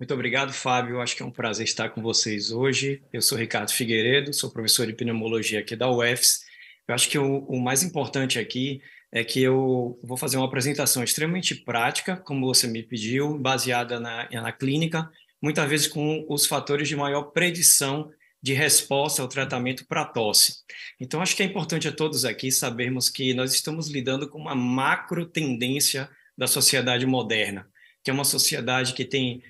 Muito obrigado, Fábio. Acho que é um prazer estar com vocês hoje. Eu sou Ricardo Figueiredo, sou professor de pneumologia aqui da UFS. Eu acho que o mais importante aqui é que eu vou fazer uma apresentação extremamente prática, como você me pediu, baseada na clínica, muitas vezes com os fatores de maior predição de resposta ao tratamento para tosse. Então, acho que é importante a todos aqui sabermos que nós estamos lidando com uma macro tendência da sociedade moderna, que é uma sociedade que tem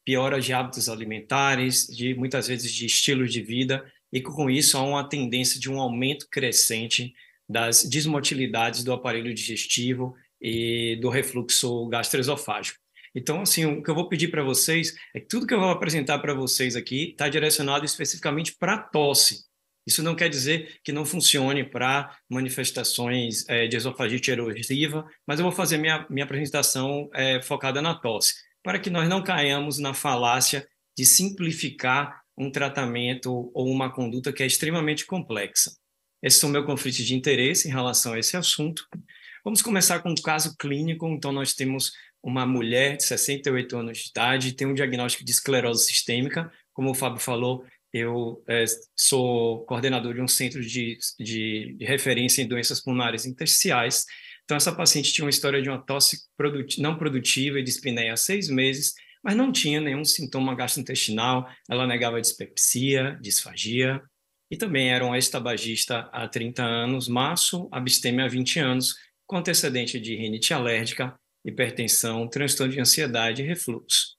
piora de hábitos alimentares, de muitas vezes de estilo de vida, e com isso há uma tendência de um aumento crescente das desmotilidades do aparelho digestivo e do refluxo gastroesofágico. Então, assim, o que eu vou pedir para vocês é que tudo que eu vou apresentar para vocês aqui está direcionado especificamente para tosse. Isso não quer dizer que não funcione para manifestações de esofagite erosiva, mas eu vou fazer minha apresentação focada na tosse para que nós não caiamos na falácia de simplificar um tratamento ou uma conduta que é extremamente complexa. Esse é o meu conflito de interesse em relação a esse assunto. Vamos começar com um caso clínico. Então, nós temos uma mulher de 68 anos de idade, tem um diagnóstico de esclerose sistêmica. Como o Fábio falou, eu sou coordenador de um centro de referência em doenças pulmonares intersticiais. Então, essa paciente tinha uma história de uma tosse não produtiva e dispneia há 6 meses, mas não tinha nenhum sintoma gastrointestinal, ela negava dispepsia, disfagia, e também era uma ex-tabagista há 30 anos, maço, abstêmia há 20 anos, com antecedente de rinite alérgica, hipertensão, transtorno de ansiedade e refluxo.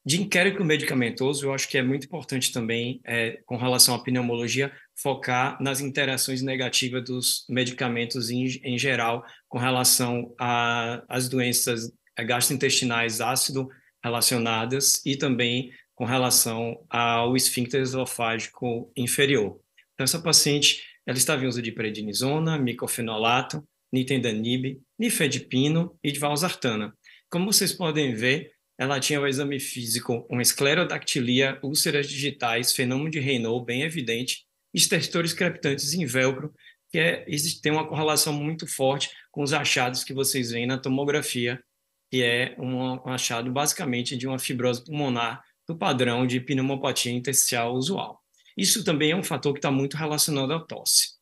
De inquérito medicamentoso, eu acho que é muito importante também, com relação à pneumologia, focar nas interações negativas dos medicamentos em geral, com relação às doenças gastrointestinais ácido relacionadas e também com relação ao esfíncter esofágico inferior. Então, essa paciente, ela estava em uso de prednisona, micofenolato, nintedanib, nifedipino e de valsartana. Como vocês podem ver, ela tinha o exame físico, uma esclerodactilia, úlceras digitais, fenômeno de Raynaud bem evidente, estertores crepitantes em velcro, que tem uma correlação muito forte com os achados que vocês veem na tomografia, que é um achado basicamente de uma fibrose pulmonar do padrão de pneumopatia intersticial usual. Isso também é um fator que está muito relacionado à tosse.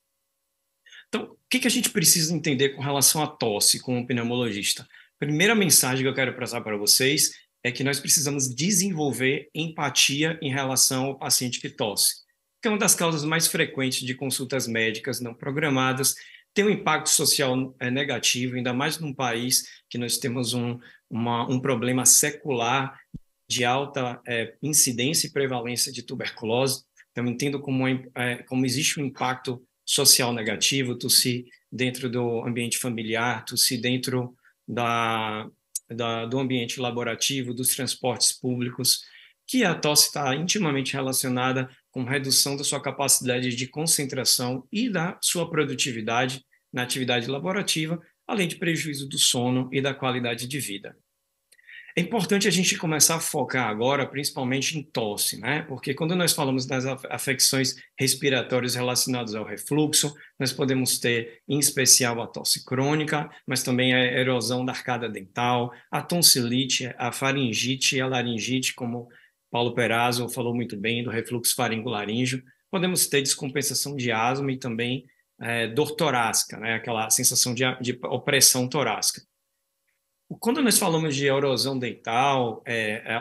Então, o que a gente precisa entender com relação à tosse com o pneumologista? Primeira mensagem que eu quero passar para vocês é que nós precisamos desenvolver empatia em relação ao paciente que tosse, que é uma das causas mais frequentes de consultas médicas não programadas, tem um impacto social negativo, ainda mais num país que nós temos um problema secular de alta incidência e prevalência de tuberculose. Então, entendo como existe um impacto social negativo, tossir dentro do ambiente familiar, tossir dentro do ambiente laborativo, dos transportes públicos, que a tosse está intimamente relacionada com redução da sua capacidade de concentração e da sua produtividade na atividade laborativa, além de prejuízo do sono e da qualidade de vida. É importante a gente começar a focar agora, principalmente em tosse, né? Porque quando nós falamos das afecções respiratórias relacionadas ao refluxo, nós podemos ter, em especial, a tosse crônica, mas também a erosão da arcada dental, a tonsilite, a faringite e a laringite, como Paulo Perazzo falou muito bem, do refluxo faringolaríngeo. Podemos ter descompensação de asma e também dor torácica, né? Aquela sensação de opressão torácica. Quando nós falamos de erosão dental,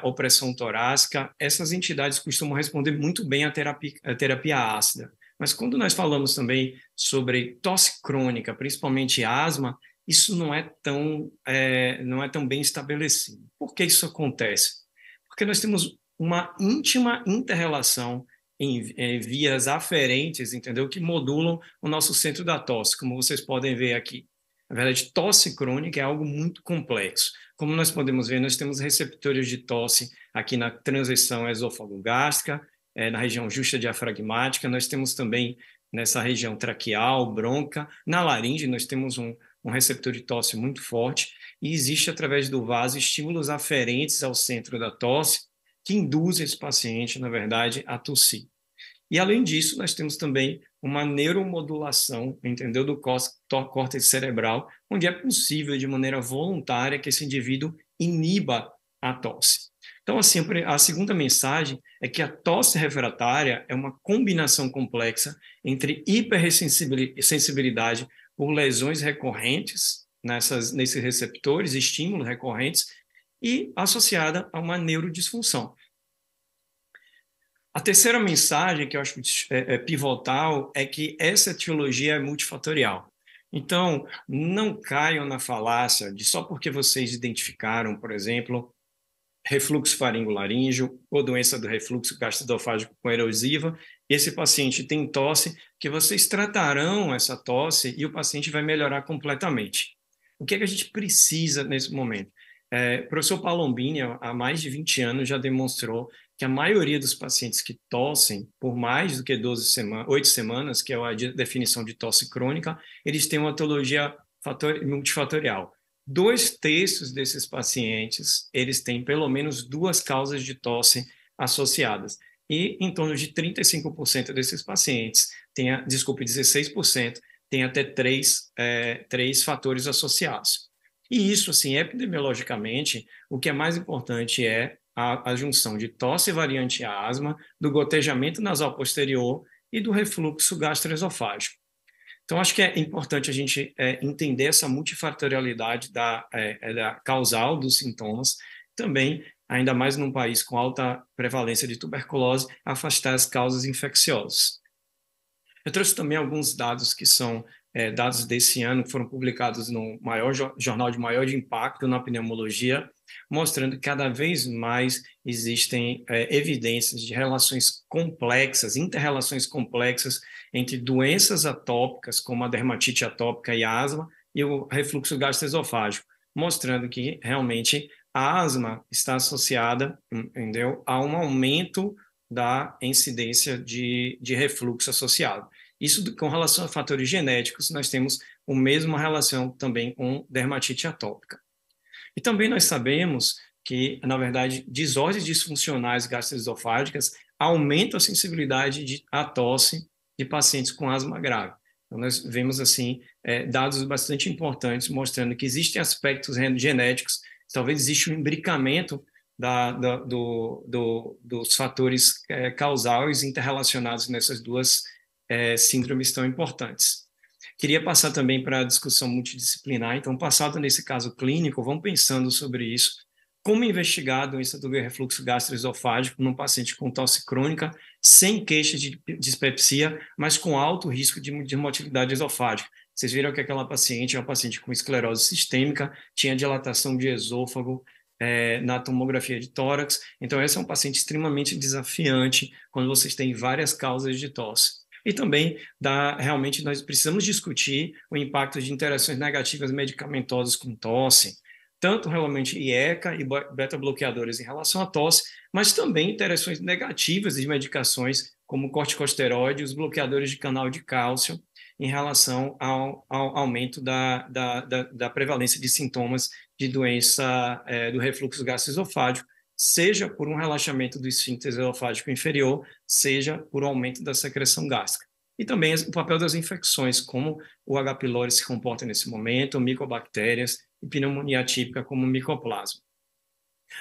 opressão torácica, essas entidades costumam responder muito bem à terapia ácida. Mas quando nós falamos também sobre tosse crônica, principalmente asma, isso não é tão bem estabelecido. Por que isso acontece? Porque nós temos uma íntima inter-relação em vias aferentes, entendeu? Que modulam o nosso centro da tosse, como vocês podem ver aqui. Na verdade, tosse crônica é algo muito complexo. Como nós podemos ver, nós temos receptores de tosse aqui na transição esôfago-gástrica, na região justa diafragmática, nós temos também nessa região traqueal, bronca, na laringe nós temos um receptor de tosse muito forte e existe através do vaso estímulos aferentes ao centro da tosse que induzem esse paciente, na verdade, a tossir. E, além disso, nós temos também uma neuromodulação, entendeu, do córtex cerebral, onde é possível, de maneira voluntária, que esse indivíduo iniba a tosse. Então, assim, a segunda mensagem é que a tosse refratária é uma combinação complexa entre hipersensibilidade por lesões recorrentes nesses receptores, estímulos recorrentes, e associada a uma neurodisfunção. A terceira mensagem, que eu acho pivotal, é que essa etiologia é multifatorial. Então, não caiam na falácia de só porque vocês identificaram, por exemplo, refluxo faringolaríngeo ou doença do refluxo gastroesofágico com erosiva, esse paciente tem tosse, que vocês tratarão essa tosse e o paciente vai melhorar completamente. O que é que a gente precisa nesse momento? O professor Palombini, há mais de 20 anos, já demonstrou que a maioria dos pacientes que tossem por mais do que 8 semanas, que é a definição de tosse crônica, eles têm uma etiologia multifatorial. 2/3 desses pacientes, eles têm pelo menos 2 causas de tosse associadas. E em torno de 35% desses pacientes, 16%, tem até três fatores associados. E isso, assim, epidemiologicamente, o que é mais importante é a junção de tosse variante asma, do gotejamento nasal posterior e do refluxo gastroesofágico. Então, acho que é importante a gente entender essa multifatorialidade da causal dos sintomas, também, ainda mais num país com alta prevalência de tuberculose, afastar as causas infecciosas. Eu trouxe também alguns dados que são dados desse ano, que foram publicados no maior jornal de maior impacto na pneumologia, mostrando que cada vez mais existem evidências de relações complexas, interrelações complexas entre doenças atópicas, como a dermatite atópica e a asma, e o refluxo gastroesofágico, mostrando que realmente a asma está associada, entendeu, a um aumento da incidência de refluxo associado. Isso com relação a fatores genéticos, nós temos a mesma relação também com dermatite atópica. E também nós sabemos que, na verdade, desordens disfuncionais gastroesofágicas aumentam a sensibilidade à tosse de pacientes com asma grave. Então, nós vemos, assim, dados bastante importantes mostrando que existem aspectos genéticos, talvez exista um imbricamento dos fatores causais interrelacionados nessas duas síndromes tão importantes. Queria passar também para a discussão multidisciplinar, então, passado nesse caso clínico, vamos pensando sobre isso. Como investigar a doença do refluxo gastroesofágico num paciente com tosse crônica, sem queixa de dispepsia, mas com alto risco de motilidade esofágica? Vocês viram que aquela paciente é uma paciente com esclerose sistêmica, tinha dilatação de esôfago na tomografia de tórax, então esse é um paciente extremamente desafiante quando vocês têm várias causas de tosse. E também, realmente, nós precisamos discutir o impacto de interações negativas medicamentosas com tosse, tanto realmente IECA e beta-bloqueadores em relação à tosse, mas também interações negativas de medicações como corticosteroide e os bloqueadores de canal de cálcio em relação ao aumento da prevalência de sintomas de doença do refluxo gastroesofágico, seja por um relaxamento do esfíncter esofágico inferior, seja por um aumento da secreção gástrica. E também o papel das infecções, como o H. pylori se comporta nesse momento, micobactérias e pneumonia atípica como micoplasma.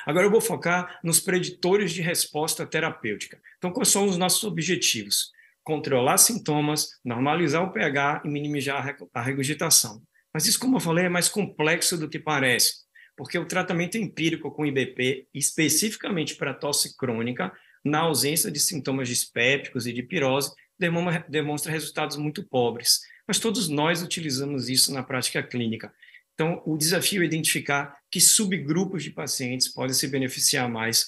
Agora eu vou focar nos preditores de resposta terapêutica. Então, quais são os nossos objetivos? Controlar sintomas, normalizar o pH e minimizar a regurgitação. Mas isso, como eu falei, é mais complexo do que parece, porque o tratamento empírico com IBP, especificamente para tosse crônica, na ausência de sintomas dispépticos e de pirose, demonstra resultados muito pobres. Mas todos nós utilizamos isso na prática clínica. Então, o desafio é identificar que subgrupos de pacientes podem se beneficiar mais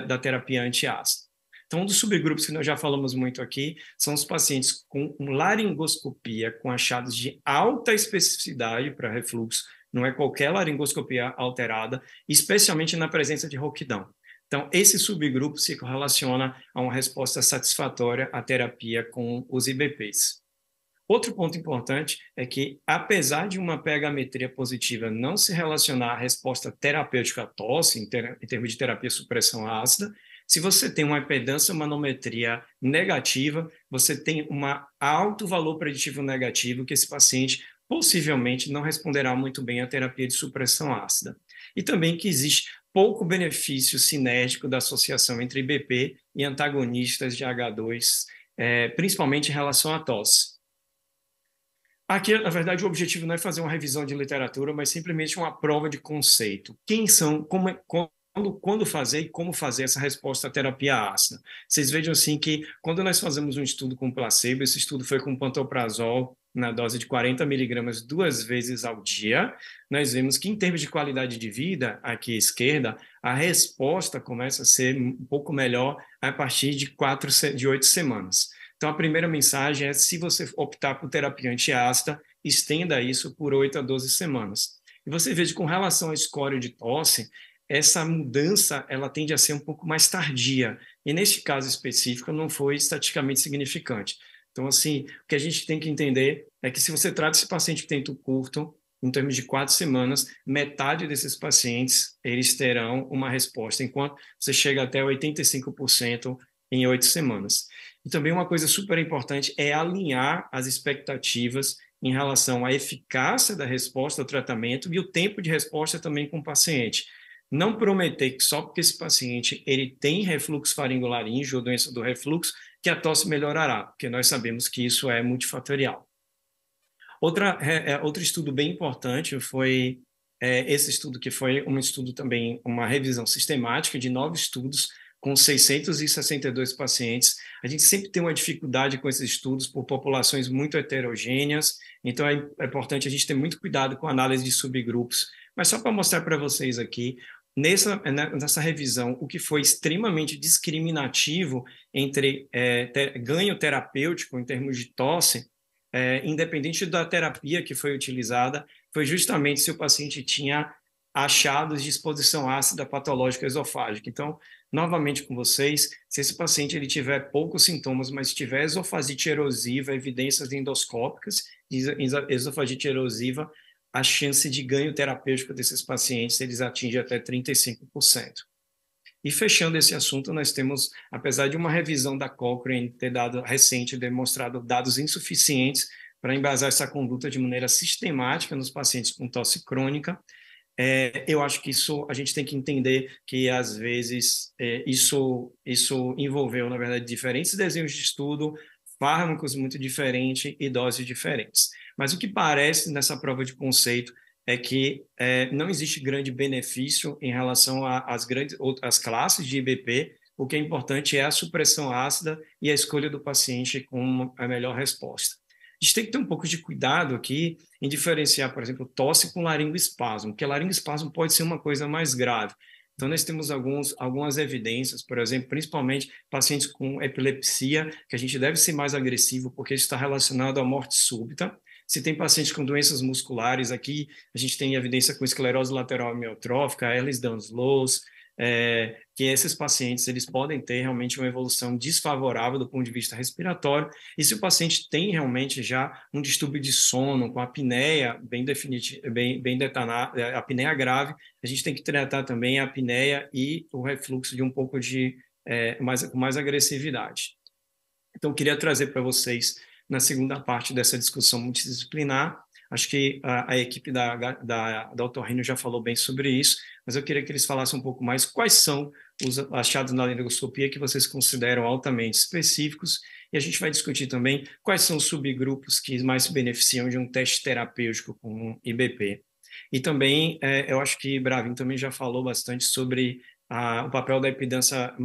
da terapia antiácida. Então, um dos subgrupos que nós já falamos muito aqui são os pacientes com laringoscopia, com achados de alta especificidade para refluxo, não é qualquer laringoscopia alterada, especialmente na presença de rouquidão. Então, esse subgrupo se correlaciona a uma resposta satisfatória à terapia com os IBPs. Outro ponto importante é que, apesar de uma pH-metria positiva não se relacionar à resposta terapêutica à tosse, em termos de terapia supressão ácida, se você tem uma impedância manometria negativa, você tem um alto valor preditivo negativo que esse paciente possivelmente não responderá muito bem à terapia de supressão ácida. E também que existe pouco benefício sinérgico da associação entre IBP e antagonistas de H2, principalmente em relação à tosse. Aqui, na verdade, o objetivo não é fazer uma revisão de literatura, mas simplesmente uma prova de conceito. Quem são, quando fazer e como fazer essa resposta à terapia ácida. Vocês vejam assim que quando nós fazemos um estudo com placebo, esse estudo foi com pantoprazol na dose de 40 miligramas 2 vezes ao dia, nós vemos que em termos de qualidade de vida, aqui à esquerda, a resposta começa a ser um pouco melhor a partir de 8 semanas. Então, a primeira mensagem é, se você optar por terapia antiácida, estenda isso por 8 a 12 semanas. E você vê que com relação à escória de tosse, essa mudança ela tende a ser um pouco mais tardia. E neste caso específico, não foi estatisticamente significante. Então, assim, o que a gente tem que entender é que se você trata esse paciente que tem tempo curto, em termos de 4 semanas, metade desses pacientes eles terão uma resposta, enquanto você chega até 85% em 8 semanas. E também uma coisa super importante é alinhar as expectativas em relação à eficácia da resposta ao tratamento e o tempo de resposta também com o paciente. Não prometer que só porque esse paciente ele tem refluxo faringolaríngeo ou doença do refluxo, que a tosse melhorará, porque nós sabemos que isso é multifatorial. Outro estudo bem importante foi esse estudo, que foi um estudo também, uma revisão sistemática de 9 estudos com 662 pacientes. A gente sempre tem uma dificuldade com esses estudos por populações muito heterogêneas, então é importante a gente ter muito cuidado com a análise de subgrupos. Mas só para mostrar para vocês aqui, nessa revisão, o que foi extremamente discriminativo entre ganho terapêutico em termos de tosse, independente da terapia que foi utilizada, foi justamente se o paciente tinha achados de exposição ácida patológica esofágica. Então, novamente com vocês, se esse paciente ele tiver poucos sintomas, mas tiver esofagite erosiva, evidências endoscópicas de esofagite erosiva, a chance de ganho terapêutico desses pacientes, eles atingem até 35%. E fechando esse assunto, nós temos, apesar de uma revisão da Cochrane ter dado recente, demonstrado dados insuficientes para embasar essa conduta de maneira sistemática nos pacientes com tosse crônica, eu acho que isso a gente tem que entender que às vezes isso envolveu, na verdade, diferentes desenhos de estudo, fármacos muito diferentes e doses diferentes. Mas o que parece nessa prova de conceito é que não existe grande benefício em relação às grandes outras classes de IBP. O que é importante é a supressão ácida e a escolha do paciente com a melhor resposta. A gente tem que ter um pouco de cuidado aqui em diferenciar, por exemplo, tosse com laringoespasmo, porque laringoespasmo pode ser uma coisa mais grave. Então, nós temos algumas evidências, por exemplo, principalmente pacientes com epilepsia, que a gente deve ser mais agressivo, porque isso está relacionado à morte súbita. Se tem pacientes com doenças musculares, aqui a gente tem evidência com esclerose lateral amiotrófica, Ehlers-Danlos, que esses pacientes eles podem ter realmente uma evolução desfavorável do ponto de vista respiratório, e se o paciente tem realmente já um distúrbio de sono, com apneia bem detonada, apneia grave, a gente tem que tratar também a apneia e o refluxo de um pouco de com mais agressividade. Então, eu queria trazer para vocês, na segunda parte dessa discussão multidisciplinar, acho que a equipe da Otorrino já falou bem sobre isso, mas eu queria que eles falassem um pouco mais quais são os achados na laringoscopia que vocês consideram altamente específicos, e a gente vai discutir também quais são os subgrupos que mais se beneficiam de um teste terapêutico com IBP. E também, eu acho que Bravin também já falou bastante sobre o papel da impedância,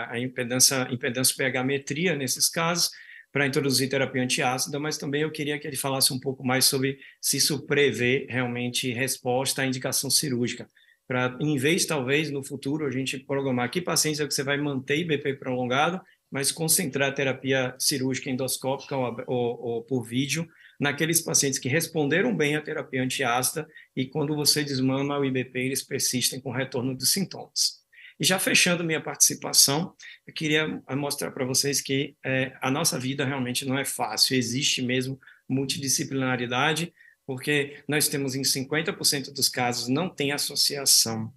a impedância pH-metria nesses casos, para introduzir terapia antiácida, mas também eu queria que ele falasse um pouco mais sobre se isso prevê realmente resposta à indicação cirúrgica, para, em vez, talvez, no futuro, a gente programar que pacientes é que você vai manter IBP prolongado, mas concentrar a terapia cirúrgica endoscópica ou por vídeo naqueles pacientes que responderam bem à terapia antiácida e quando você desmama o IBP, eles persistem com retorno dos sintomas. E já fechando minha participação, eu queria mostrar para vocês que a nossa vida realmente não é fácil, existe mesmo multidisciplinaridade, porque nós temos em 50% dos casos não tem associação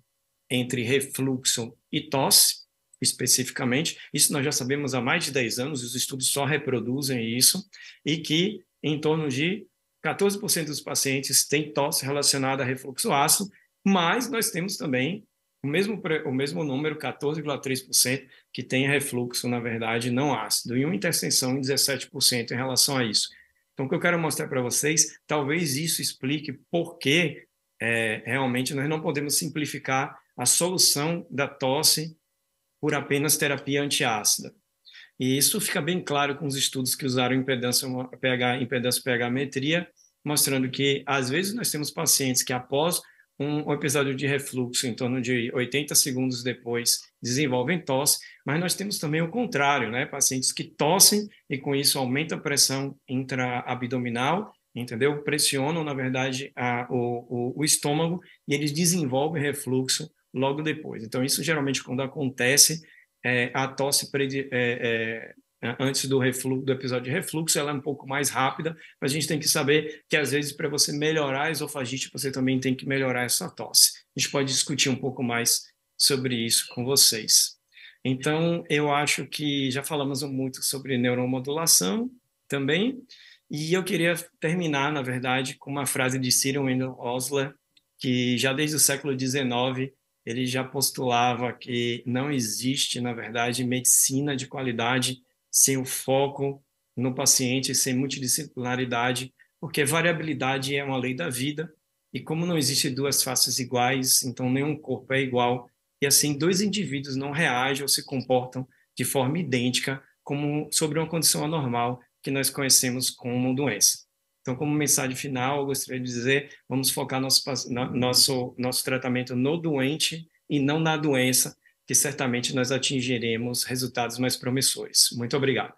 entre refluxo e tosse, especificamente. Isso nós já sabemos há mais de 10 anos, os estudos só reproduzem isso, e que em torno de 14% dos pacientes têm tosse relacionada a refluxo ácido, mas nós temos também o mesmo número, 14,3%, que tem refluxo, na verdade, não ácido, e uma interseção em 17% em relação a isso. Então, o que eu quero mostrar para vocês, talvez isso explique por que realmente nós não podemos simplificar a solução da tosse por apenas terapia antiácida. E isso fica bem claro com os estudos que usaram impedância pH-metria, mostrando que, às vezes, nós temos pacientes que, após um episódio de refluxo, em torno de 80 segundos depois, desenvolvem tosse, mas nós temos também o contrário, né? Pacientes que tossem e, com isso, aumenta a pressão intraabdominal, entendeu? Pressionam, na verdade, o estômago e eles desenvolvem refluxo logo depois. Então, isso geralmente, quando acontece, a tosse antes do episódio de refluxo, ela é um pouco mais rápida, mas a gente tem que saber que, às vezes, para você melhorar a esofagite, você também tem que melhorar essa tosse. A gente pode discutir um pouco mais sobre isso com vocês. Então, eu acho que já falamos muito sobre neuromodulação também, e eu queria terminar, na verdade, com uma frase de Cyril Wendell Osler, que já desde o século XIX ele já postulava que não existe, na verdade, medicina de qualidade sem o foco no paciente, sem multidisciplinaridade, porque variabilidade é uma lei da vida, e como não existe duas faces iguais, então nenhum corpo é igual, e assim dois indivíduos não reagem ou se comportam de forma idêntica como sobre uma condição anormal que nós conhecemos como doença. Então, como mensagem final, eu gostaria de dizer, vamos focar nosso tratamento no doente e não na doença, que certamente nós atingiremos resultados mais promissores. Muito obrigado.